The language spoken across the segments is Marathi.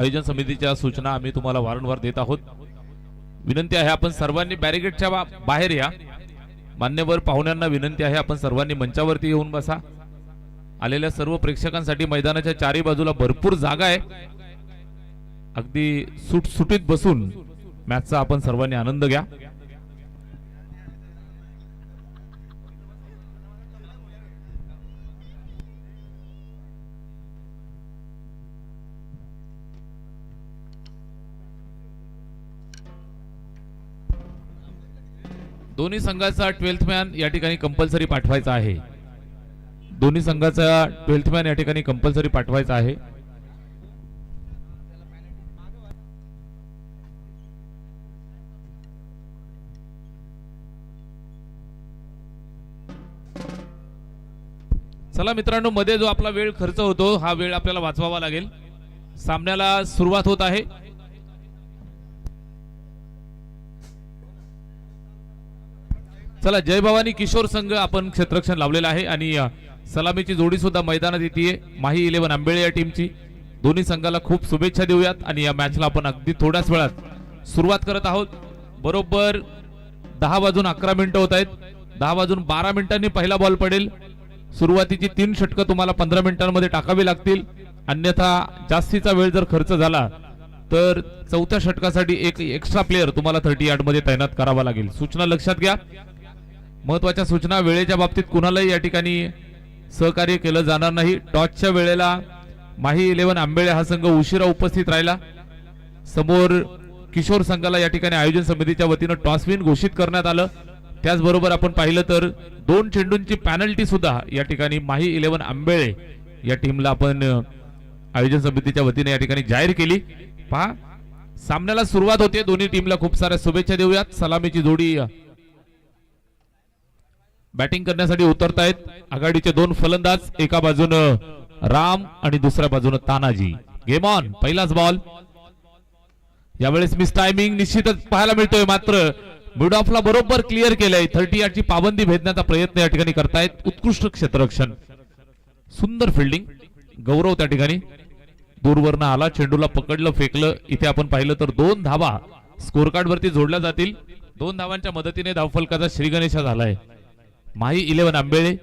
आयोजन समितीच्या सूचना आम्ही तुम्हाला वारंवार देत आहोत। विनंती आहे आपण सर्वांनी बॅरिगेटच्या बाहेर या। मान्यवर पाहुण्यांना विनंती आहे आपण सर्वांनी मंचावरती येऊन बसा। आलेल्या सर्व प्रेक्षकांसाठी मैदानाच्या चारी बाजूला भरपूर जागा आहे। अगदी सुटसुटीत बसून मॅचचा आपण सर्वांनी आनंद घ्या। दोन्ही संघाचा 12th मॅन या ठिकाणी कंपल्सरी पाठवायचा आहे। दोन्ही संघाचा 12th मॅन या ठिकाणी कंपल्सरी पाठवायचा आहे। चला मित्रांनो, मध्ये जो आपला वेळ खर्च होतो हा वेळ आपल्याला वाचवावा लागेल। सामन्याला सुरुवात होत आहे। चला, जय भवानी किशोर संघ आपण क्षेत्ररक्षण लावलेला आहे आणि सलामीची जोडी सुद्धा मैदानात येते माही 11 आंबेळे या टीमची। दोन्ही संघाला खूप शुभेच्छा देऊयात आणि या मॅचला आपण अगदी थोड्याच वेळात सुरुवात करत आहोत। बरोबर 10 वाजून 11 मिनिटं होत आहेत। 10 वाजून 12 मिनिटांनी पहिला बॉल पडेल। सुरुवातीची 3 षटकं तुम्हाला 15 मिनिटांमध्ये टाकावी लागतील, अन्यथा जास्तीचा वेळ जर खर्च झाला तर चौथ्या षटकासाठी एक एक्स्ट्रा प्लेयर तुम्हाला 30 यार्ड मध्ये तैनात करावा लागेल। सूचना लक्षात घ्या। महत्त्वाच्या सूचना, वेळेच्या बाबतीत कुणालाही या ठिकाणी सहकार्य केलं जाणार नाही। टॉसच्या वेळेला माही 11 आंबेळे हा संघ उशिरा उपस्थित राहिला। समोर किशोर संघाला या ठिकाणी आयोजन समितीच्या वतीने टॉस विन घोषित करण्यात आलं। त्याचबरोबर आपण पाहिलं तर 2 चेंडूंची पॅनल्टी सुद्धा या ठिकाणी माही 11 आंबेळे या टीमला आपण आयोजन समितीच्या वतीने या ठिकाणी जाहीर केली। पहा, सामन्याला सुरुवात होते। दोन्ही टीमला खूप साऱ्या शुभेच्छा देऊयात। सलामीची जोडी बॅटिंग करण्यासाठी उतरतायत। आघाडीचे 2 फलंदाज, एका बाजूने राम आणि दुसऱ्या बाजूने तानाजी। Game on. पहिलाच बॉल यावेळेस मिस टायमिंग निश्चितच पाहायला मिळतोय, मात्र मिड ऑफला बरोबर क्लिअर केलंय। 30 यार्डची पाबंदी भेदण्याचा प्रयत्न या ठिकाणी करतायत। उत्कृष्ट क्षेत्ररक्षण, सुंदर फिल्डिंग। गौरव त्या ठिकाणी दूरवरनं आला, चेंडूला पकडलं, फेकलं। इथे आपण पाहिलं तर 2 धावा स्कोर कार्ड वरती जोडल्या जातील। 2 धावांच्या मदतीने धावफलकाचा श्रीगणेशा झालाय। माही 11 आंबेळे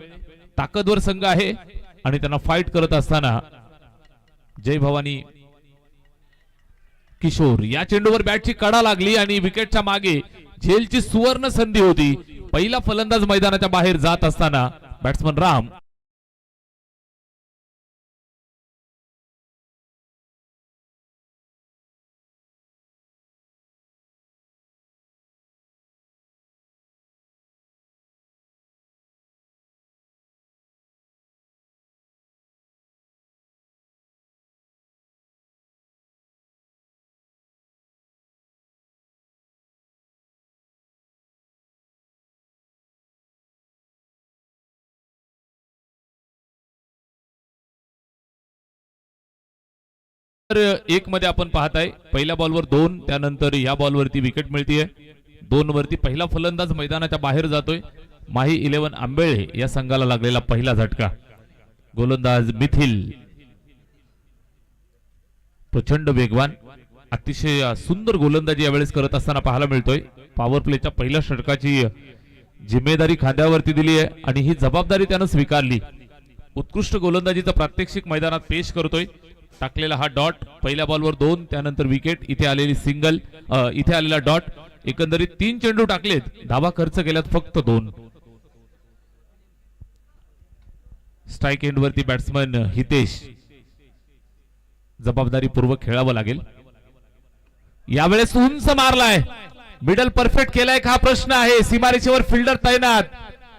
ताकदवर संघ आहे आणि त्यांना फाईट करत असताना जय भवानी किशोर या चेंडूवर बॅटची कडा लागली आणि विकेटच्या मागे झेलची सुवर्ण संधी होती। पहिला फलंदाज मैदानाच्या बाहेर जात असताना बॅट्समन राम तर 1 मध्ये आपण पाहताय पहिल्या बॉलवर 2, त्यानंतर या बॉलवरती विकेट मिळतीये। 2 वरती पहिला फलंदाज मैदानाच्या बाहेर जातोय। माही 11 आंबेळे या संघाला लागलेला पहिला झटका। गोलंदाज मिथिल प्रचंड वेगवान, अतिशय सुंदर गोलंदाजी यावेळेस करत असताना पाहायला मिळतोय। पॉवर प्लेच्या पहिल्या षटकाची जिम्मेदारी खांद्यावरती दिली आहे आणि ही जबाबदारी त्यानं स्वीकारली। उत्कृष्ट गोलंदाजीचा प्रात्यक्षिक मैदानात पेश करतोय। टाकलेला हा डॉट, पहिल्या बॉलवर 2, त्यानंतर विकेट, इथे आलेली सिंगल, इथे आलेला डॉट। एकंदरीत 3 चेंडू टाकलेत, धावा खर्च केल्यात फक्त 2। स्ट्राइक एंड वरती बॅट्समन हितेश जबाबदारीपूर्वक खेळावं लागेल। यावेळेस उंच मारलाय, मिडल परफेक्ट केलाय का हा प्रश्न आहे। सीमारेषेवर फिल्डर तैनात,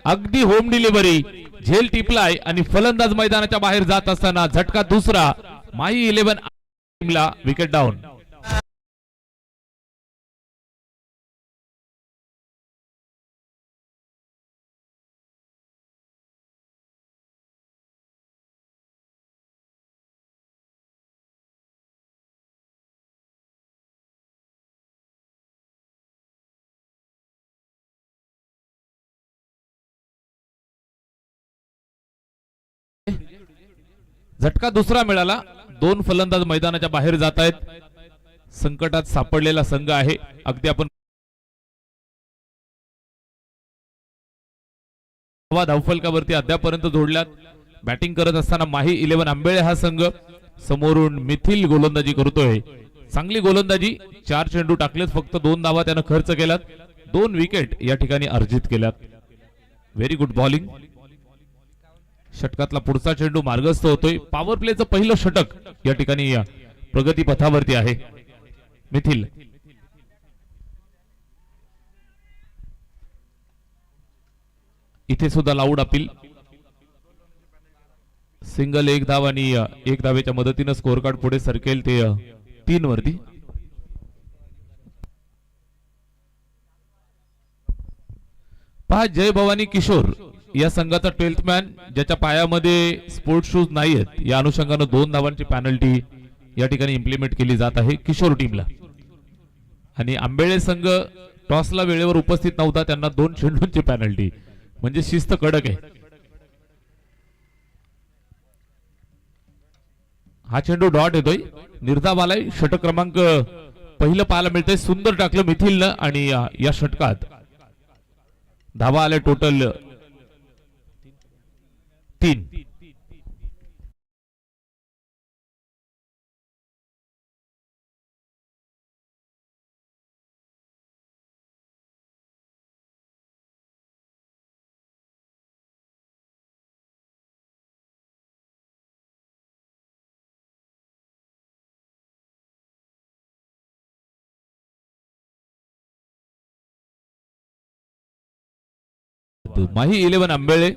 अगदी होम डिलिव्हरी, झेल टिपलाय आणि फलंदाज मैदानाच्या बाहेर जात असताना झटका दुसरा। माही 11 टीमला विकेट डाऊन। झटका दुसरा मिळाला. दोन फलंदाज मैदानाच्या बाहेर जात आहेत. संकटात सापडलेला संघ आहे. अगदी आपण धावफलकावरती अद्यापर्यंत जोडल्यात. बॅटिंग करत असताना माही 11 आंबेळे हा संघ. समोरून मिथिल गोलंदाजी करतोय. चांगली गोलंदाजी. 4 चेंडू टाकलेत, फक्त 2 धावा त्यानं खर्च केल्यात. 2 विकेट या ठिकाणी अर्जित केल्यात. Very good bowling. षटकातला पुढचा चेंडू मार्गस्थ होतोय. पॉवर प्लेचं पहिलं षटक या ठिकाणी प्रगती पथावरती आहे. मिथिल इथे सुद्धा लाऊड अपील. सिंगल 1 धाव आणि 1 धावेच्या मदतीनं स्कोर कार्ड पुढे सरकेल ते 3 वरती. पहा, जय भवानी किशोर या संघाचा 12th मॅन, ज्याच्या पायामध्ये स्पोर्ट्स शूज नाहीयेत, या अनुषंगानं 2 धावांची पॅनल्टी या ठिकाणी इम्प्लिमेंट केली जात आहे किशोर टीमला. आणि आंबेळे संघ टॉसला वेळेवर उपस्थित नव्हता, त्यांना 2 चेंडूंची पॅनल्टी. म्हणजे शिस्त कडक आहे. हा चेंडू डॉट येतोय, निर्धाव आलाय. षटक क्रमांक पहिलं पाहायला मिळतंय. सुंदर टाकलं मिथिलनं आणि या षटकात धावा आले टोटल 3. माही 11 आंबेळे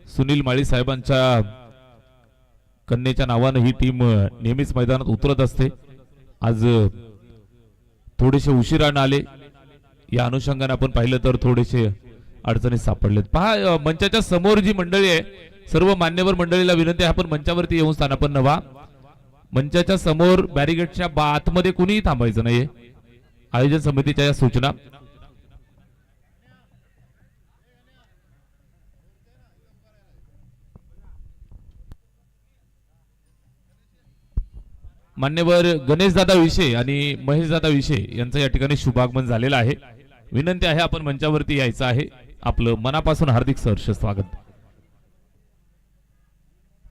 सुनील माळी साहेबांच्या कन्येच्या नावानं ही टीम नेहमीच मैदानात उतरत असते. आज थोडेसे उशिराने आले, या अनुषंगाने आपण पाहिलं तर थोडेसे अडचणीत सापडलेत. पहा, मंचाच्या समोर जी मंडळी आहे, सर्व मान्यवर मंडळीला विनंती आहे, आपण मंचावरती येऊन स्थानापन्न व्हा. मंचाच्या समोर बॅरिगेटच्या आतमध्ये कुणीही थांबायचं नाहीये. आयोजन समितीच्या या सूचना. मान्यवर गणेशदादा विषय आणि महेशदादा विषय यांचं या ठिकाणी शुभागमन झालेलं आहे. विनंती आहे, आपण मंचावरती यायचं आहे. आपलं मनापासून हार्दिक सहर्ष स्वागत.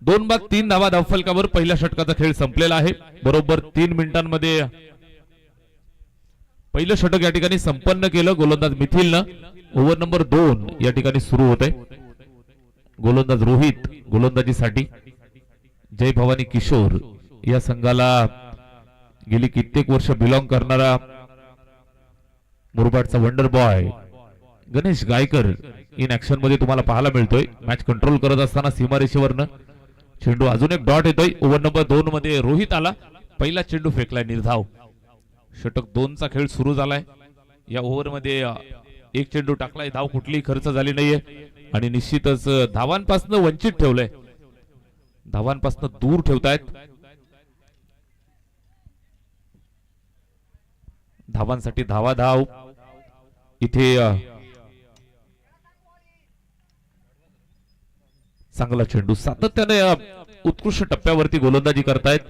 2-3 धावा धावफलकावर पहिल्या षटकाचा खेळ संपलेला आहे. बरोबर 3 मिनिटांमध्ये पहिलं षटक या ठिकाणी संपन्न केलं गोलंदाज मिथिलनं. ओव्हर नंबर 2 या ठिकाणी सुरू होते. गोलंदाज रोहित गोलंदाजीसाठी. जय भवानी किशोर या संघाला गेली कित्येक वर्ष बिलॉंग करणारा मुरबाडचा wonder boy Ganesh Gaikar in action मध्ये तुम्हाला पाहायला मिळतोय. मॅच कंट्रोल करत असताना सीमारेषेवरनं चेंडू अजून एक डॉट येतोय. ओव्हर नंबर 2 मध्ये रोहित आला. पहिला चेंडू फेकलाय निर्धाव. षटक 2चा खेळ सुरू झालाय. या ओव्हर मध्ये एक चेंडू टाकलाय, धाव कुठलीही खर्च झाली नाहीये आणि निश्चितच धावांपासून वंचित ठेवलंय. धावांपासून दूर ठेवतायत. धावांसाठी धावा धाव. इथे चांगला चेंडू. सातत्याने उत्कृष्ट टप्प्यावरती गोलंदाजी करतायत.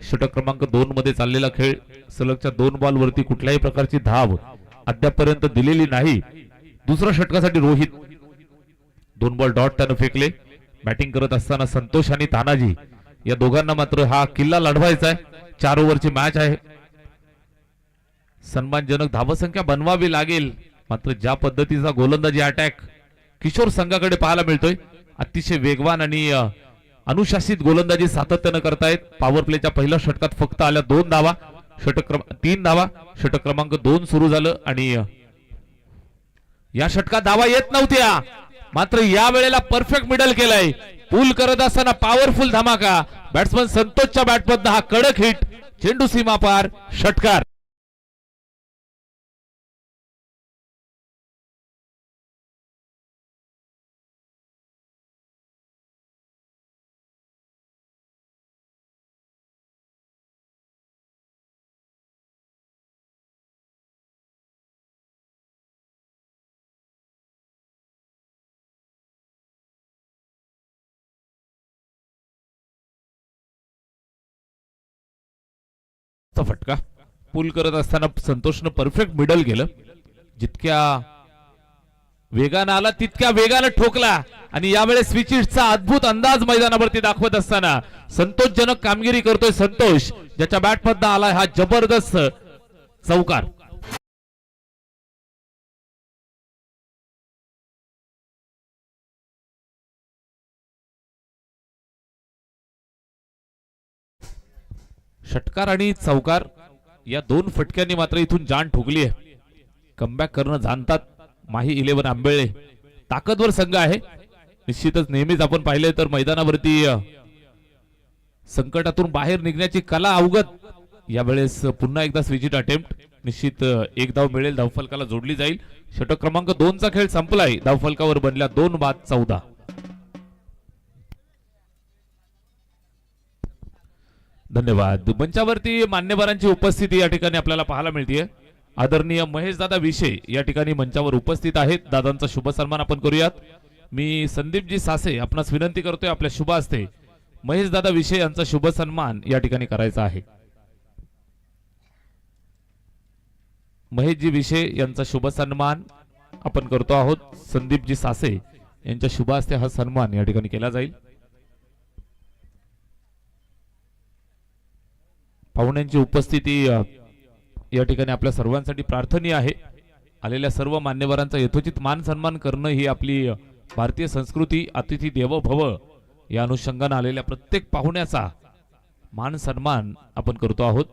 षटक क्रमांक 2 मध्ये चाललेला खेळ. सलगच्या 2 बॉल वरती कुठल्याही प्रकारची धाव अद्यापर्यंत दिलेली नाही. दुसऱ्या षटकासाठी रोहित 2 बॉल डॉट त्यानं फेकले. बॅटिंग करत असताना संतोष आणि तानाजी या दोघांना मात्र हा किल्ला लढवायचा आहे. 4 ओव्हरची मॅच आहे. सन्मानजनक धावसंख्या बनवावी लागेल. मात्र ज्या पद्धतीचा गोलंदाजी अटॅक किशोर संघाकडे पाहायला मिळतोय, अतिशय वेगवान आणि अनुशासित गोलंदाजी सातत्यानं करतायत. पॉवर प्लेच्या पहिल्या षटकात फक्त आल्या 2 धावा. षटक 3 धावा. षटक क्रमांक 2 सुरू झालं आणि या षटकात धावा येत नव्हत्या, मात्र या वेळेला परफेक्ट मिडल केलाय. पूल करत असताना पॉवरफुल धमाका. बॅट्समन संतोषच्या बॅटमधनं हा कडक हिट. चेंडू सीमा पार. षटकार. फटका पुल करत असताना संतोषनं परफेक्ट मिडल गेलं. जितक्या वेगानं आला तितक्या वेगानं ठोकला आणि यावेळेस स्विचिटचा अद्भुत अंदाज मैदानावरती दाखवत असताना संतोषजनक कामगिरी करतोय संतोष, ज्याच्या बॅट मधनं आलाय हा जबरदस्त चौकार. षटकार आणि चौकार या दोन फटक्यांनी मात्र इथून जान ठोकली आहे. कमबॅक करणं जाणतात माही 11 आंबेळे. ताकदवर संघ आहे. निश्चितच नेहमीच आपण पाहिले तर मैदानावरती संकटातून बाहेर निघण्याची कला अवगत. यावेळेस पुन्हा एकदा स्विचिट अटेम्प्ट. निश्चित एक धाव मिळेल, धावफलकाला जोडली जाईल. षटक क्रमांक 2 चा खेळ संपलाय. धावफलकावर बनल्या 2 बाद 14. धन्यवाद. मंचावरती मान्यवरांची उपस्थिती या ठिकाणी आपल्याला पाहायला मिळते. आदरणीय महेश दादा विशे या ठिकाणी मंचावर उपस्थित आहेत. दादांचा शुभ सन्मान आपण करूयात. मी संदीपजी सासे आपणास विनंती करतोय आपल्या शुभ हस्ते महेश दादा विशे यांचा शुभ सन्मान या ठिकाणी करायचा आहे. महेशजी विशे यांचा शुभ सन्मान आपण करतो आहोत. संदीपजी सासे यांच्या शुभ हस्ते हा सन्मान या ठिकाणी केला जाईल. पाहुण्यांची उपस्थिती या ठिकाणी आपल्या सर्वांसाठी प्रार्थनीय आहे. आलेल्या सर्व मान्यवरांचा यथोचित मान सन्मान करणं ही आपली भारतीय संस्कृती. अतिथी देवो भव या अनुषंगाने आलेल्या प्रत्येक पाहुण्याचा मान सन्मान आपण करतो आहोत.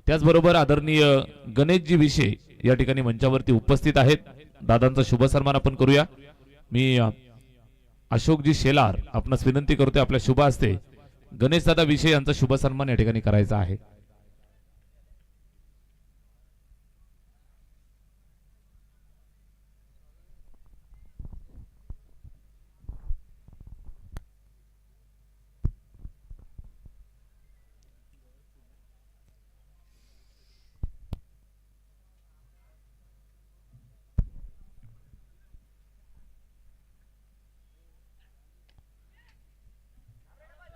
त्याचबरोबर आदरणीय गणेशजी विशे या ठिकाणी मंचावरती उपस्थित आहेत. दादांचा शुभ सन्मान आपण करूया. मी अशोकजी शेलार आपणास विनंती करतोय आपल्या शुभ हस्ते गणेश दादा विशे यांचा शुभ सन्मान या ठिकाणी करायचा आहे.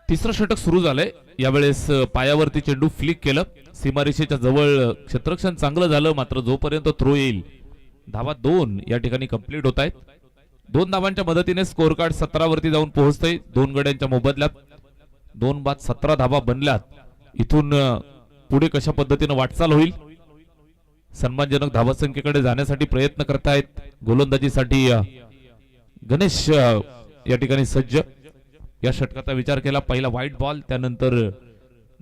तिसरं षटक सुरू झालंय. यावेळेस पायावरती चेंडू फ्लिक केलं. सीमारेषेच्या जवळ क्षेत्ररक्षण चांगलं झालं, मात्र जोपर्यंत थ्रो येईल धावा 2 या ठिकाणी कंप्लीट होत आहेत. 2 धावांच्या मदतीने स्कोर कार्ड 17 वरती जाऊन पोहोचतंय. 2 गड्यांच्या मोबदल्यात 2 बाद 17 धावा बनल्यात. इथून पुढे कशा पद्धतीने वाटचाल होईल, सन्मानजनक धावसंख्येकडे जाण्यासाठी प्रयत्न करतायत. गोलंदाजीसाठी गणेश या ठिकाणी सज्ज. या षटकाचा विचार केला. पहिला व्हाईट बॉल, त्यानंतर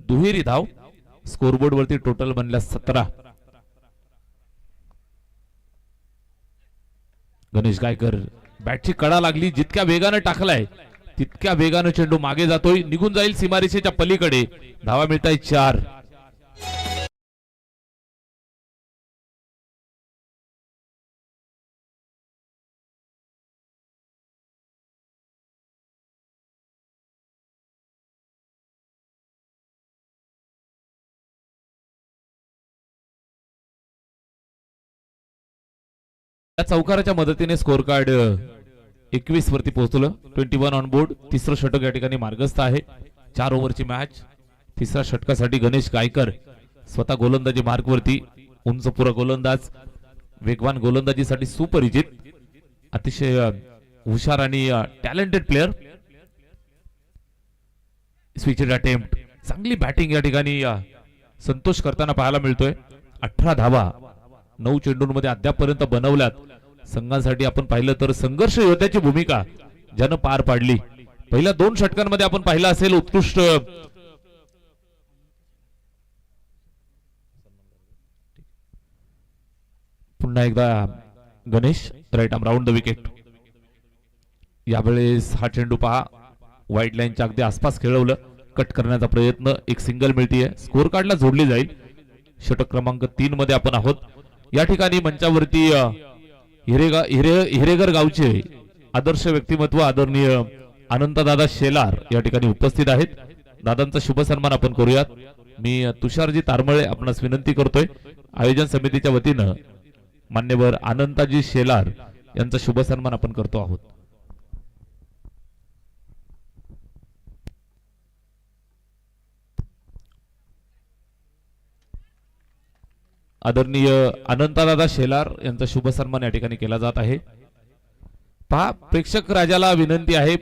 दुहेरी धाव. स्कोरबोर्ड वरती टोटल बनल्या 17. गणेश गायकर बॅटची कडा लागली. जितक्या वेगाने टाकलाय तितक्या वेगाने चेंडू मागे जातोय, निघून जाईल सीमारेषेच्या पलीकडे. धावा मिळताय 4. या चौकाराच्या मदतीने स्कोर कार्ड 21 वरती पोहोचलं. 21 ऑन बोर्ड. तिसरं षटक या ठिकाणी मार्गस्थ आहे. 4 ओव्हरची मॅच. तिसऱ्या षटकासाठी गणेश गायकर स्वतः गोलंदाजी मार्ग वरती. उंचपुरा गोलंदाज, वेगवान गोलंदाजीसाठी सुपरिचित, अतिशय हुशार आणि टॅलेंटेड प्लेयर. स्विचेड अटेम्प्ट, चांगली बॅटिंग या ठिकाणी संतोष करताना पाहायला मिळतोय. 18 धावा 9 चेंडूंमध्ये अद्यापपर्यंत बनवल्यात. संघासाठी आपण पाहिलं तर संघर्ष योद्ध्याची भूमिका ज्यानं पार पाडली. पहिल्या 2 षटकांमध्ये आपण पाहिलं असेल उत्कृष्ट पुन्हा एकदा Ganesh right arm round the wicket. यावेळेस हा चेंडू पहा व्हाईट लाईनच्या अगदी आसपास खेळवलं. कट करण्याचा प्रयत्न. एक सिंगल मिळतीये. स्कोर कार्डला जोडली जाईल. षटक क्रमांक 3 मध्ये आपण आहोत. या ठिकाणी मंचावरती हिरेगर गावचे आदर्श व्यक्तिमत्व आदरणीय अनंतदादा शेलार या ठिकाणी उपस्थित आहेत. दादांचा शुभ सन्मान आपण करूयात. मी तुषारजी तारमळे आपणास विनंती करतोय आयोजन समितीच्या वतीनं मान्यवर अनंताजी शेलार यांचा शुभ सन्मान आपण करतो आहोत. आदरणीय अनंतदादा शेलार यांचा शुभ सन्मान या ठिकाणी केला जात आहे। पहा प्रेक्षक राजाला विनंती आहे,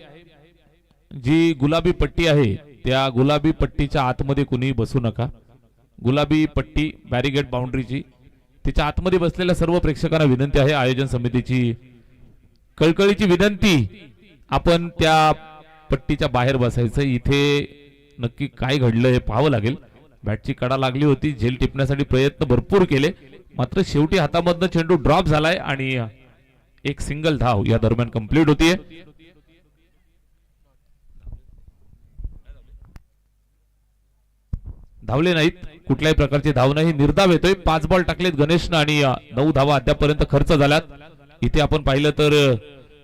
जी गुलाबी पट्टी आहे त्या गुलाबी पट्टीच्या आतमध्ये कुणी बसू नका। गुलाबी पट्टी बॅरिगेड बाउंड्रीची तिच्या आतमध्ये बसलेल्या सर्व प्रेक्षकांना विनंती आहे, आयोजन समितीची कळकळीची विनंती, आपण त्या पट्टीच्या बाहेर बसायचं। इथे नक्की काय घडलं हे पाहावं लागेल। बॅटची कडा लागली होती, झेल टिपण्यासाठी प्रयत्न भरपूर केले, मात्र शेवटी हातामधनं चेंडू ड्रॉप झालाय आणि एक सिंगल धाव या दरम्यान कंप्लीट होतीये। धावले नाहीत, कुठल्याही प्रकारची धाव नाही, निर्धाव येतोय। 5 बॉल टाकलेत गणेशनं आणि 9 धावा अद्यापर्यंत खर्च झाल्यात। इथे आपण पाहिलं तर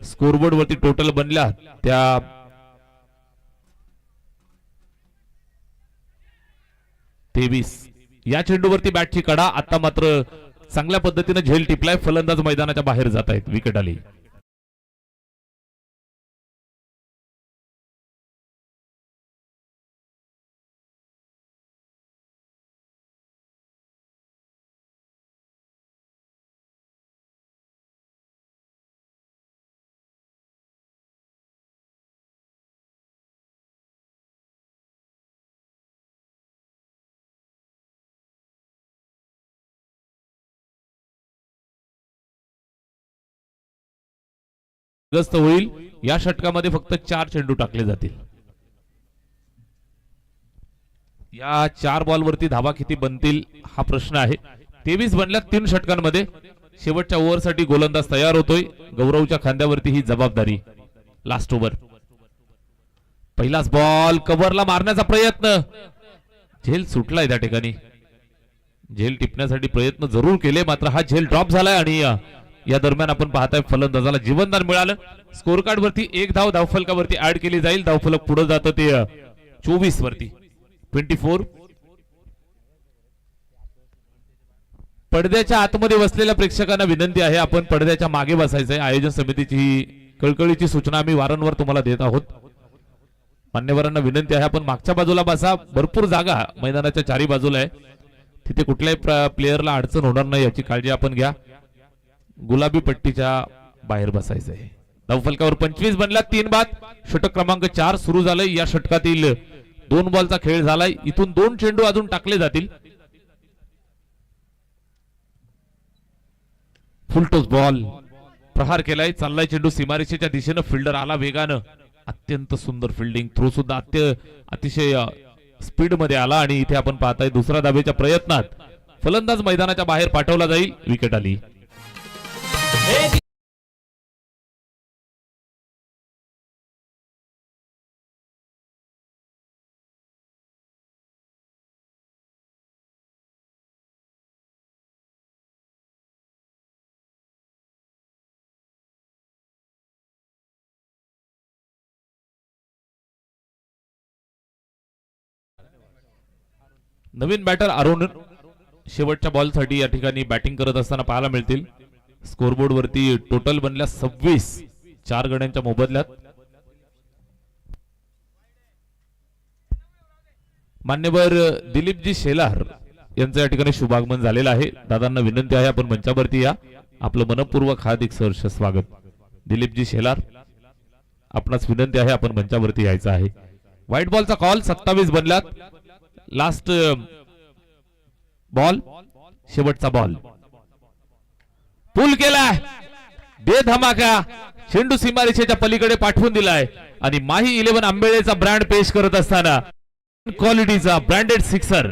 स्कोरबोर्ड वरती टोटल बनल्या त्या 23। या चेंडूवरती बॅटची कडा, आता मात्र चांगल्या पद्धतीने झेल टिपलाय, फलंदाज मैदानाच्या बाहेर जात आहेत, विकेट आली। ग्रस्त होईल। या षटकामध्ये फक्त 4 चेंडू टाकले जातील। या 4 बॉल वरती धावा किती बनतील हा प्रश्न आहे। 23 बनल्या 3 षटकांमध्ये। शेवटच्या ओव्हरसाठी गोलंदाज तयार होतोय, गौरवच्या खांद्यावरती ही जबाबदारी। लास्ट ओव्हर, पहिलाच बॉल कव्हरला मारण्याचा प्रयत्न, झेल सुटलाय त्या ठिकाणी। झेल टिपण्यासाठी प्रयत्न जरूर केले, मात्र हा झेल ड्रॉप झालाय आणि या दरम्यान आपण पाहताय फलंदाजाला जीवनदान मिळालं। स्कोर कार्ड वरती एक धाव धावफलकावरती ऍड केली जाईल। धावफलक पुढे जातं ते 24 वरती 24। पडद्याच्या आतमध्ये बसलेल्या प्रेक्षकांना विनंती आहे, आपण पडद्याच्या मागे बसायचंय। आयोजन समितीची कळकळीची सूचना आम्ही वारंवार तुम्हाला देत आहोत। मान्यवरांना विनंती आहे, आपण मागच्या बाजूला बसा, भरपूर जागा मैदानाच्या चारी बाजूला आहे, तिथे कुठल्याही प्लेयरला अडचण होणार नाही याची काळजी आपण घ्या। गुलाबी पट्टीच्या बाहेर बसायचंय। धावफलकावर 25 बनल्या, 3 बाद। षटक क्रमांक 4 सुरू झालंय। या षटकातील 2 बॉलचा खेळ झालाय, इथून 2 चेंडू अजून टाकले जातील। फुलटोस बॉल प्रहार केलाय, चाललाय चेंडू सीमारेषेच्या दिशेनं, फिल्डर आला वेगानं, अत्यंत सुंदर फिल्डिंग, थ्रो सुद्धा अतिशय स्पीड मध्ये आला आणि इथे आपण पाहताय दुसऱ्या धावेच्या प्रयत्नात फलंदाज मैदानाच्या बाहेर पाठवला जाईल, विकेट आली। नवीन बॅटर अरुण शेवटच्या बॉलसाठी या ठिकाणी बॅटिंग करत असताना पाहायला मिळतील। स्कोरबोर्ड वरती टोटल बनल्या 26, 4 गड्यांच्या मोबदल्यात। मान्यवर दिलीपजी शेलार यांचं या ठिकाणी शुभागमन झालेलं आहे। दादांना विनंती आहे, आपण मंचावरती या, आपलं मनपूर्वक हार्दिक सहर्ष स्वागत। दिलीपजी शेलार, आपणास विनंती आहे, आपण मंचावरती यायचं आहे। व्हाईट बॉलचा कॉल, 27 बनल्यात, लास्ट बॉल, शेवटचा बॉल, पुल केलाय, दे धमाका, चेंडू सीमारेषेच्या पलीकडे पाठवून दिलाय आणि माही 11 आंबेळेचा ब्रँड पेश करत असताना क्वालिटीचा ब्रँडेड सिक्सर।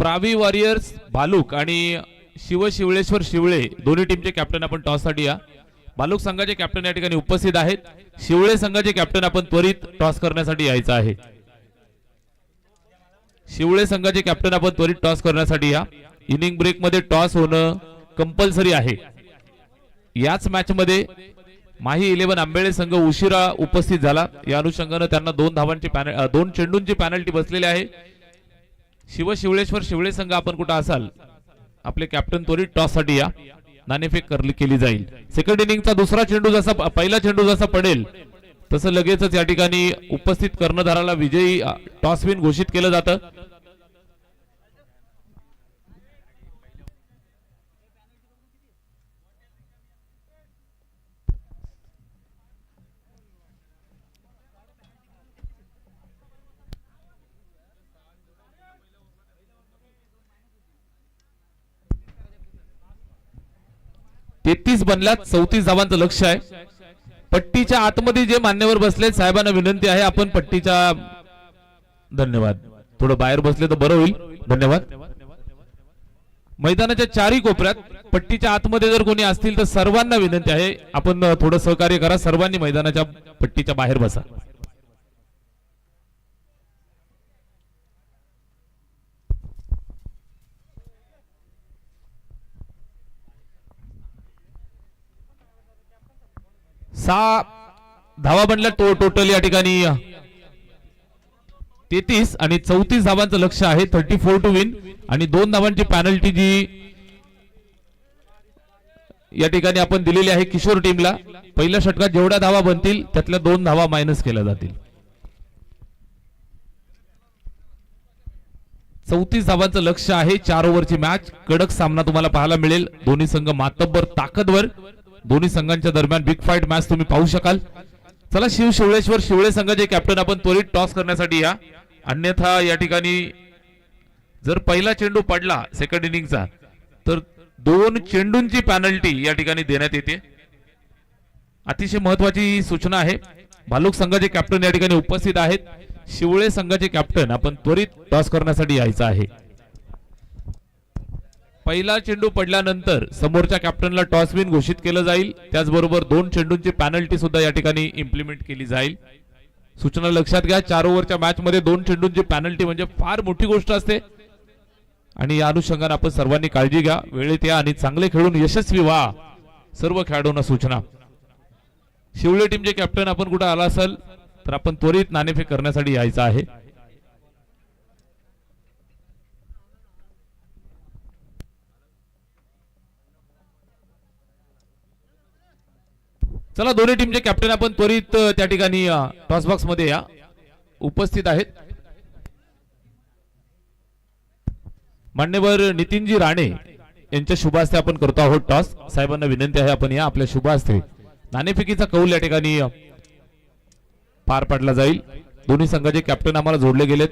प्रावी वॉरियर्स भालूक आणि शिवशिवळेश्वर शिवळे दोन्ही टीमचे कॅप्टन आपण टॉस साठी या. भालूक संघाचे कॅप्टन या ठिकाणी उपस्थित आहेत. शिवळे संघाचे कॅप्टन आपण त्वरित टॉस करण्यासाठी यायचं आहे. शिवळे संघाचे कॅप्टन आपण त्वरित टॉस करण्यासाठी या. इनिंग ब्रेक मध्ये टॉस होणं कंपल्सरी आहे. याच मॅच मध्ये माही 11 आंबेळे संघ उशिरा उपस्थित झाला. या अनुषंगाने त्यांना 2 चेंडूंची पॅनल्टी बसलेली आहे. शिवशिवळेश्वर शिवळे संघ आपण कुठे असाल आपले कॅप्टन त्वरित टॉस साठी या. नाणेफेक केली जाईल. सेकंड इनिंगचा दुसरा चेंडू जसा पहिला चेंडू जसा पडेल तसं लगेचच या ठिकाणी उपस्थित कर्णधाराला विजयी टॉस विन घोषित केलं जातं. तेहतीस बनल्यात 34 धावांचं लक्ष आहे. पट्टीच्या आतमध्ये जे मान्यवर बसले साहेबांना विनंती आहे आपण पट्टीच्या धन्यवाद थोडं बाहेर बसले तर बरं होईल. धन्यवाद. मैदानाच्या चारही कोपऱ्यात पट्टीच्या आतमध्ये जर कोणी असतील तर सर्वांना विनंती आहे आपण थोडं सहकार्य करा. सर्वांनी मैदानाच्या पट्टीच्या बाहेर बसा. सहा धावा बनल्या टोटल या ठिकाणी 33 आणि 34 धावांचं लक्ष आहे. 34 टू विन आणि 2 धावांची पॅनल्टी जी या ठिकाणी आपण दिलेली आहे किशोर टीमला. पहिल्या षटकात जेवढ्या धावा बनतील त्यातल्या 2 धावा मायनस केल्या जातील. 34 धावांचं लक्ष आहे. 4 ओव्हरची मॅच. कडक सामना तुम्हाला पाहायला मिळेल. दोन्ही संघ मातब्बर ताकदवर. दोन्ही संघांच्या दरम्यान बिग फाईट मॅच तुम्ही पाहू शकाल. चला शिवशिवळेश्वर शिवळे संघाचे कॅप्टन आपण त्वरित टॉस करण्यासाठी या. अन्यथा या ठिकाणी जर पहिला चेंडू पडला सेकंड इनिंगचा तर 2 चेंडूंची पॅनल्टी या ठिकाणी देण्यात येते. अतिशय महत्वाची सूचना आहे. भालूक संघाचे कॅप्टन या ठिकाणी उपस्थित आहेत. शिवळे संघाचे कॅप्टन आपण त्वरित टॉस करण्यासाठी यायचं आहे. पहिला चेंडू पडल्यानंतर समोरच्या कॅप्टनला टॉस विन घोषित केलं जाईल. त्याचबरोबर 2 चेंडूंची पॅनल्टी सुद्धा या ठिकाणी इम्प्लिमेंट केली जाईल. सूचना लक्षात घ्या. 4 ओव्हरच्या मॅच मध्ये 2 चेंडूंची पॅनल्टी म्हणजे फार मोठी गोष्ट असते आणि या अनुषंगाने आपण सर्वांनी काळजी घ्या. वेळेत या आणि चांगले खेळून यशस्वी व्हा. सर्व खेळाडूंना सूचना. शिवळे टीमचे कॅप्टन आपण कुठे आला असाल तर आपण त्वरित नाणेफेक करण्यासाठी यायचं आहे. चला दोन्ही टीमचे कॅप्टन आपण त्वरित त्या ठिकाणी टॉस बॉक्स मध्ये या उपस्थित आहेत. मान्यवर नितीनजी राणे यांच्या शुभ हस्ते आपण करतो आहोत टॉस. साहेबांना विनंती आहे आपण या आपल्या शुभ हस्ते नाणेफेकीचा कौल या ठिकाणी पार पाडला जाईल. दोन्ही संघाचे कॅप्टन आम्हाला जोडले गेलेत.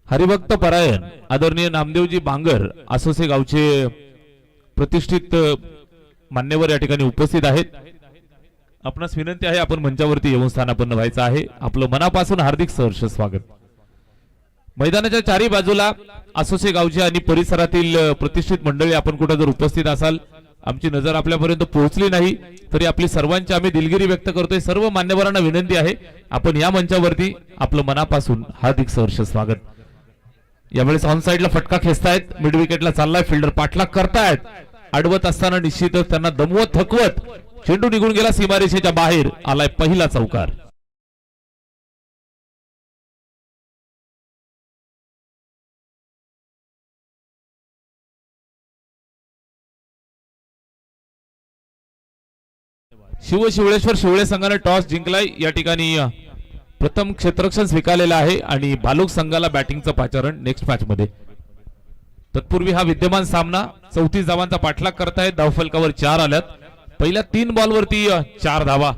हरिभक्त परायण आदरणीय नामदेवजी बांगर आसोसे गावचे प्रतिष्ठित मान्यवर या ठिकाणी उपस्थित आहेत. आपणास विनंती आहे आपण मंचावरती येऊन स्थानापन्न व्हायचं आहे. आपलं मनापासून हार्दिक सहर्ष स्वागत. मैदानाच्या चारही बाजूला आसोसे गावचे आणि परिसरातील प्रतिष्ठित मंडळी आपण कुठे जर उपस्थित असाल आमची नजर आपल्यापर्यंत पोहोचली नाही तरी आपली सर्वांची आम्ही दिलगिरी व्यक्त करतोय. सर्व मान्यवरांना विनंती आहे आपण या मंचावरती आपलं मनापासून हार्दिक सहर्ष स्वागत. यावेळेस ऑन साइडला फटका खेचतायत. मिड विकेटला चाललाय. फिल्डर पाठलाग करतायत. अडवत असताना निश्चितच त्यांना दमवत थकवत चेंडू निघून गेला सीमारेषेच्या बाहेर. आलाय पहिला चौकार. शिवशिवळेश्वर शिवळे संघाने टॉस जिंकलाय. या ठिकाणी प्रथम क्षेत्ररक्षण स्वीकारलेलं आहे आणि भालूक संघाला बॅटिंगचं पाचारण नेक्स्ट मॅच मध्ये. तत्पूर्वी हा विद्यमान सामना 34 धावांचा पाठलाग करतायत. धावफलकावर 4 आल्यात. पहिल्या 3 बॉलवरती 4 धावा.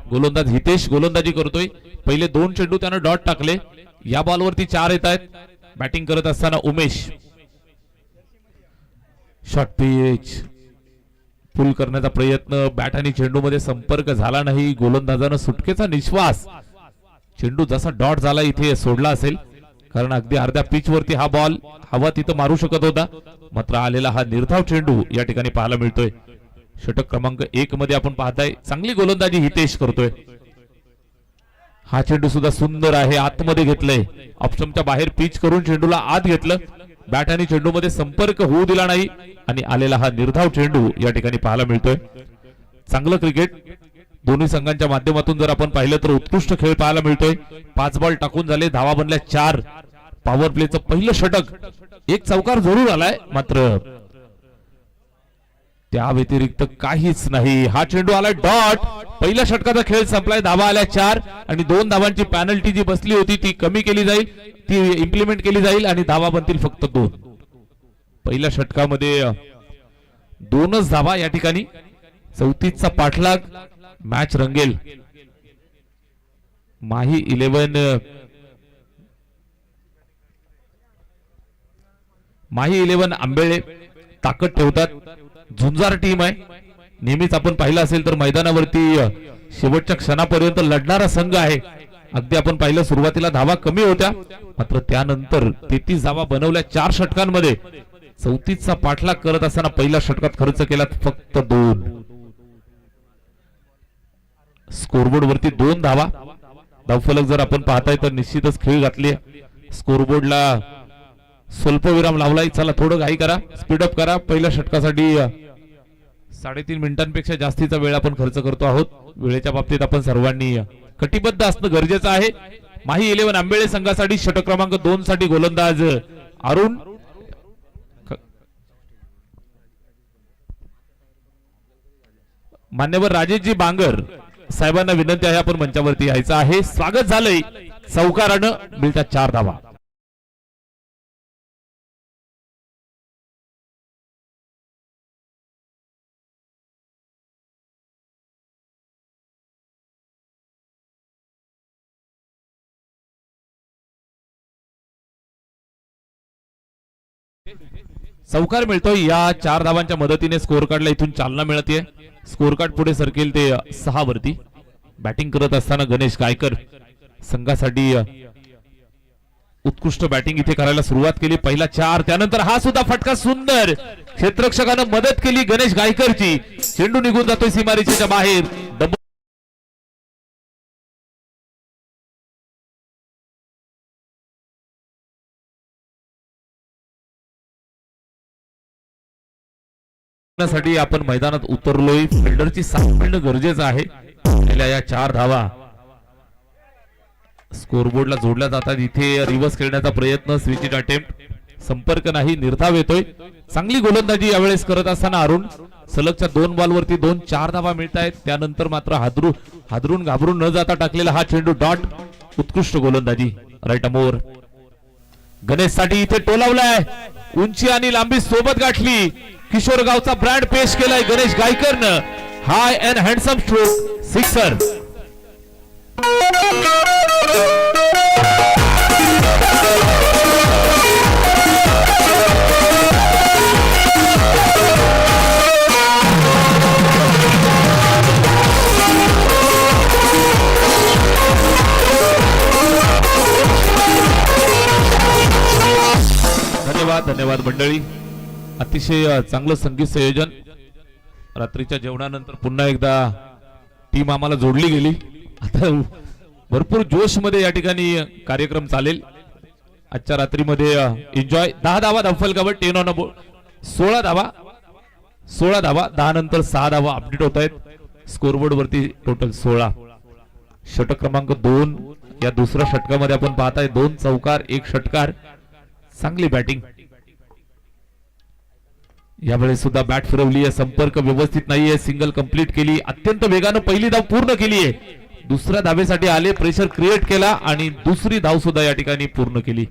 गोलंदाज हितेश गोलंदाजी करतोय. पहिले 2 चेंडू त्यानं डॉट टाकले. या बॉलवरती 4 येत आहेत. बॅटिंग करत असताना उमेश. शॉर्ट पिच पुल करण्याचा प्रयत्न, बॅट आणि चेंडू मध्ये संपर्क झाला नाही, गोलंदाजानं सुटकेचा निश्वास. चेंडू जसा डॉट झाला इथे सोडला असेल, कारण अगदी अर्ध्या पिच वरती हा बॉल हवा तिथं मारू शकत होता. मात्र आलेला हा निर्धाव चेंडू या ठिकाणी पाहायला मिळतोय. षटक क्रमांक 1 मध्ये आपण पाहताय चांगली गोलंदाजी हितेश करतोय. हा चेंडू सुद्धा सुंदर आहे, आतमध्ये घेतलंय, ऑप्शनच्या बाहेर पिच करून चेंडूला आत घेतलं, बॅट आणि चेंडू मध्ये संपर्क होऊ दिला नाही आणि आलेला हा निर्धाव चेंडू या ठिकाणी पाहायला मिळतोय. चांगलं क्रिकेट दोन्ही संघांच्या माध्यमातून जर आपण पाहिलं तर उत्कृष्ट खेळ पाहायला मिळतोय. 5 बॉल टाकून झाले, धावा बनल्या 4. पॉवर प्लेचं पहिलं षटक, एक चौकार जरूर आलाय, मात्र त्या व्यतिरिक्त काहीच नाही. हा चेंडू आलाय डॉट. पहिल्या षटकाचा खेळ संपलाय, धावा आल्या 4 आणि 2 धावांची पॅनल्टी जी बसली होती ती कमी केली जाईल, ती इम्प्लिमेंट केली जाईल आणि धावा बनतील फक्त 2. पहिल्या षटकामध्ये 2च धावा या ठिकाणी. 34चा पाठलाग, मॅच रंगेल. माही 11 आंबेळे ताकद ठेवतात, झुंजार टीम आहे. नेहमीच आपण पाहिलं असेल तर मैदानावरती शेवटच्या क्षणापर्यंत लढणारा संघ आहे. अगदी आपण पाहिलं सुरुवातीला धावा कमी होत्या, मात्र त्यानंतर 33 धावा बनवल्या 4 षटकांमध्ये. 34चा पाठलाग करत असताना पहिल्या षटकात खर्च केला फक्त 2. स्कोरबोर्ड वरती 2 धावा. धावफलक जर आपण पाहताय तर निश्चितच खेळ घातली. स्कोरबोर्डला स्वल्पविराम लावलाय. चला थोडं घाई करा, स्पीडअप करा. पहिल्या षटकासाठी 3.5 मिनिटांपेक्षा जास्तीचा वेळ आपण खर्च करतो आहोत. वेळेच्या बाबतीत आपण सर्वांनी कटिबद्ध असणं गरजेचं आहे. माही 11 आंबेळे संघासाठी षटक क्रमांक 2 साठी गोलंदाज अरुण. मान्यवर राजेशजी बांगर साहेबांना विनंती आहे आपण मंचावरती यायचं आहे. स्वागत झालंय. चौकारानं मिळतात 4 धावा. चौकार मिळतोय. या 4 धावांच्या मदतीने स्कोर कार्डला इथून चालना मिळते. स्कोर कार्ड पुढे सरकेल ते 6 वरती. बॅटिंग करत असताना गणेश गायकर संघासाठी उत्कृष्ट बॅटिंग इथे करायला सुरुवात केली. पहिला 4, त्यानंतर हा सुद्धा फटका सुंदर. क्षेत्ररक्षकानं मदत केली गणेश गायकरची. चेंडू निघून जातोय सीमारेषेच्या बाहेर. साठी आपण मैदानात उतरलोय. फिल्डरची साथ मिळणं गरजेचं आहे. या 4 धावा स्कोरबोर्डला जोडल्या जातात. इथे रिव्हर्स खेळण्याचा प्रयत्न, स्विचिंग अटेम्प्ट, संपर्क नाही, निर्धाव येतोय. चांगली गोलंदाजी यावेळेस करत असताना अरुण. सलगच्या 2 बॉलवरती 4 धावा मिळत आहेत. त्यानंतर मात्र हादरून घाबरून न जाता टाकलेला हा चेंडू डॉट. उत्कृष्ट गोलंदाजी राईट अमोर. गणेश साठी इथे टोलावलाय. उंची आणि लांबी सोबत गाठली. किशोर गावचा ब्रँड पेश केलाय गणेश गायकरनं. हाय अँड हँडसम स्ट्रोक, सिक्सर. धन्यवाद मंडळी. अतिशय चांगलं संगीत संयोजन. रात्रीच्या जेवणानंतर पुन्हा एकदा टीम आम्हाला जोडली गेली. आता भरपूर जोश मध्ये या ठिकाणी कार्यक्रम चालेल. आजच्या रात्रीमध्ये एन्जॉय. 10 धावा धावफलकावर 10 ऑन बोर्ड. 16 धावा 10 नंतर 6 धावा अपडेट होत आहेत. स्कोरबोर्ड वरती टोटल 16. षटक क्रमांक 2 या दुसऱ्या षटकामध्ये आपण पाहताय 2 चौकार 1 षटकार. चांगली बॅटिंग. यावेळेस सुद्धा बॅट फिरवली आहे. संपर्क व्यवस्थित नाहीये. सिंगल कंप्लीट केली. अत्यंत वेगानं पहिली धाव पूर्ण केली आहे. दुसऱ्या धावेसाठी आले, प्रेशर क्रिएट केला आणि दुसरी धाव सुद्धा या ठिकाणी पूर्ण केली.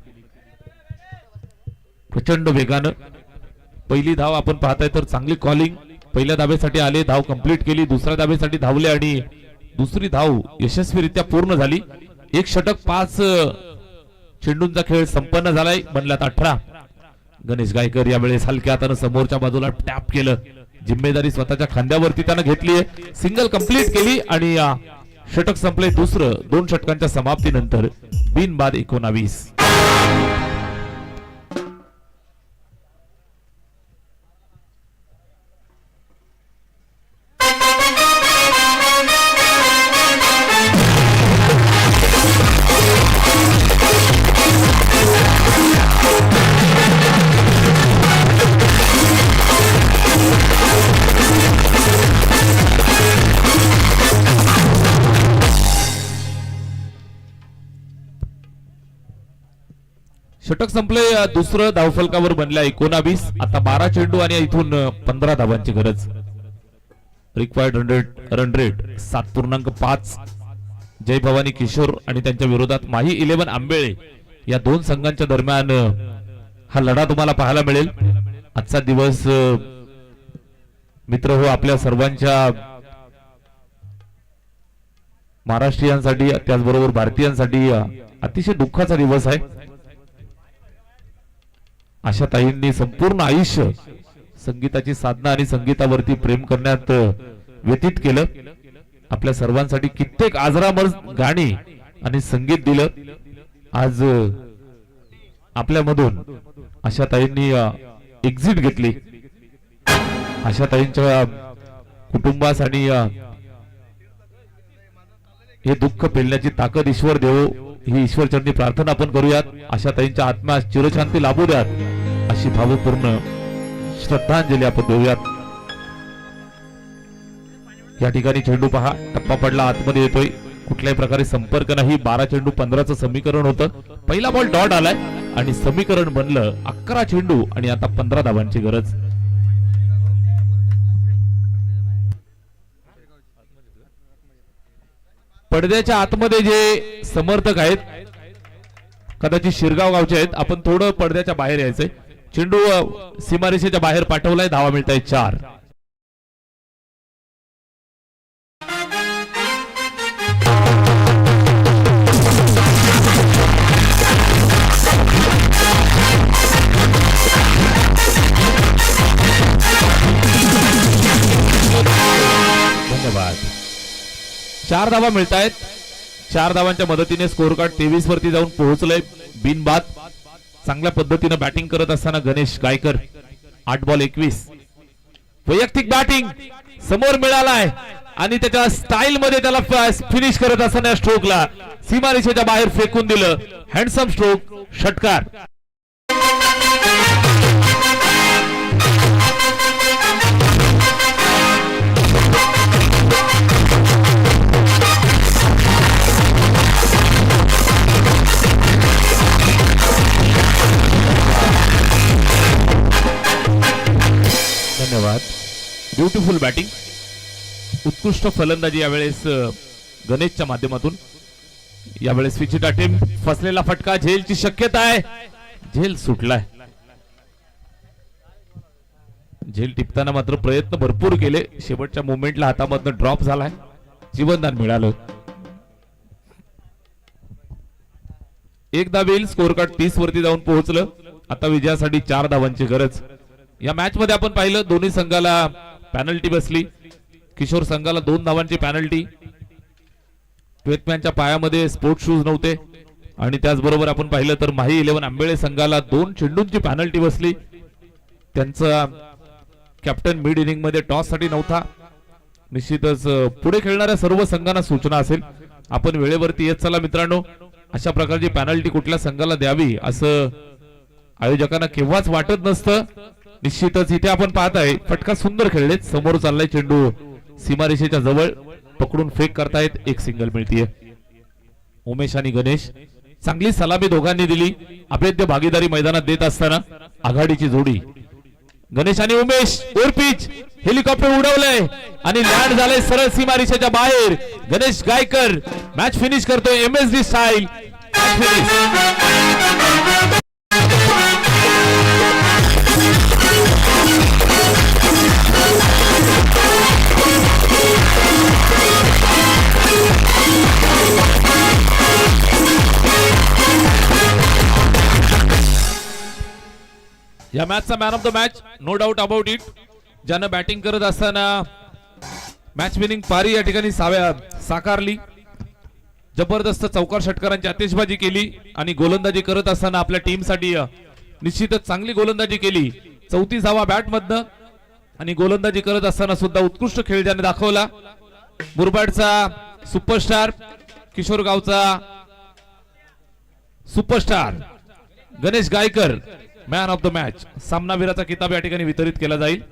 प्रचंड वेगानं पहिली धाव आपण पाहताय तर चांगली कॉलिंग. पहिल्या धावेसाठी आले, धाव कंप्लीट केली. दुसऱ्या धावेसाठी धावले आणि दुसरी धाव यशस्वीरित्या पूर्ण झाली. 1 षटक 5 चेंडूंचा खेळ संपन्न झालाय. बनल्यात 18. गणेश गायकर यावेळेस हलक्या हाताने समोरच्या बाजूला टॅप केलं. जिम्मेदारी स्वतःच्या खांद्यावरती त्यानं घेतली आहे. सिंगल कंप्लीट केली आणि षटक संपले दुसरं. 2 षटकांच्या समाप्तीनंतर बिनबाद 19. षटक संपले. दुसरं धावफलकावर बनल्या 19. आता 12 चेंडू आणि इथून 15 धावांची गरज. Required run rate 7.5. जय भवानी किशोर आणि त्यांच्या विरोधात माही 11 आंबेळे या 2 संघांच्या दरम्यान हा लढा तुम्हाला पाहायला मिळेल. आजचा दिवस मित्र हो आपल्या सर्वांच्या महाराष्ट्रीयांसाठी त्याचबरोबर भारतीयांसाठी अतिशय दुःखाचा दिवस आहे. आशा ताईंनी संपूर्ण आयुष्य संगीताची साधना आणि संगीतावरती प्रेम करण्यात व्यतीत केलं. आपल्या सर्वांसाठी कित्येक आजरामर गाणी आणि संगीत दिलं. आज आपल्यामधून आशा ताईंनी एक्झिट घेतली. आशा ताईंच्या कुटुंबास आणि हे दुःख पेलण्याची ताकद ईश्वर देवो ही ईश्वरचरणी प्रार्थना आपण करूयात. आशा ताईंच्या आत्म्यास चिरशांती लाभू द्यात अशी भावपूर्ण श्रद्धांजली आपण देऊयात. या ठिकाणी चेंडू पहा, टप्पा पडला, आतमध्ये येतोय, कुठल्याही प्रकारे संपर्क नाही. 12 चेंडू 15चं समीकरण होतं. पहिला बॉल डॉट आलाय आणि समीकरण बनलं 11 चेंडू आणि आता 15 धावांची गरज. पडद्याच्या आतमध्ये जे समर्थक आहेत कदाचित शिरगाव गावचे आहेत. आपण थोडं पडद्याच्या बाहेर यायचंय. चेंडू सीमारेषेच्या बाहेर पाठवलाय. धावा मिळत आहेत 4. धन्यवाद. 4 धावा मिळत आहेत. 4 धावांच्या मदतीने स्कोर कार्ड 23 वरती जाऊन पोहोचलंय. बिनबाद. चांगल्या पद्धतीने बॅटिंग करत असताना गणेश गायकर 8 बॉल 21. वैयक्तिक बॅटिंग समोर मिळालाय आणि त्याच्या स्टाईल मध्ये त्याला फिनिश करत असताना स्ट्रोकला सीमारेषेच्या बाहेर फेकून दिलं. हँडसम स्ट्रोक, षटकार. धन्यवाद. ब्युटिफुल बॅटिंग, उत्कृष्ट फलंदाजी यावेळेस गणेशच्या माध्यमातून. यावेळेस विचिट अटेम्प्ट, फसलेला फटका, झेलची शक्यता आहे. झेल सुटलाय. झेल टिपताना मात्र प्रयत्न भरपूर केले. शेवटच्या मोमेंटला हातामधनं ड्रॉप झालाय. जीवनदान मिळालं. एक धाव येईल. स्कोर कार्ड 30 वरती जाऊन पोहोचलं. आता विजयासाठी 4 धावांची गरज. या मॅच मध्ये आपण पाहिलं दोन्ही संघाला पॅनल्टी बसली. किशोर संघाला 2 धावांची पॅनल्टी. ट्वेटमॅनच्या पायामध्ये स्पोर्ट शूज नव्हते आणि त्याचबरोबर आपण पाहिलं तर माही 11 आंबेळे संघाला 2 चेंडूंची पॅनल्टी बसली. त्यांचा कॅप्टन मिड इनिंग मध्ये टॉस साठी नव्हता. निश्चितच पुढे खेळणाऱ्या सर्व संघांना सूचना असेल, आपण वेळेवरती येत चला मित्रांनो. अशा प्रकारची पॅनल्टी कुठल्या संघाला द्यावी असं आयोजकांना केव्हाच वाटत नसतं. निश्चितच इथे आपण पाहताय फटका सुंदर खेळलेत. समोर चाललाय चेंडू सीमारेषेच्या जवळ, पकडून फेक करतायत. एक सिंगल मिळतीये. उमेश आणि गणेश चांगली सलामी दोघांनी दिली. अभेद्य भागीदारी मैदानात देत असताना आघाडीची जोडी गणेश आणि उमेश. ओव्हर पिच, हेलिकॉप्टर उडवलंय आणि लँड झालंय सरळ सीमारेषेच्या बाहेर. गणेश गायकर मॅच फिनिश करतोय MSD स्टाईल. या मॅचचा man of the match, no doubt about it, ज्यानं बॅटिंग करत असताना मॅच विनिंग पारी या ठिकाणी साकारली. जबरदस्त चौकार षटकारांची आतिषबाजी केली आणि गोलंदाजी करत असताना आपल्या टीमसाठी निश्चितच चांगली गोलंदाजी केली. 34 धावा बॅट मधनं आणि गोलंदाजी करत असताना सुद्धा उत्कृष्ट खेळ ज्याने दाखवला. मुरबाडचा सुपरस्टार, किशोरगावचा superstar Ganesh Gaikar man of the match, सामनावीराचा किताब या ठिकाणी वितरित केला जाईल.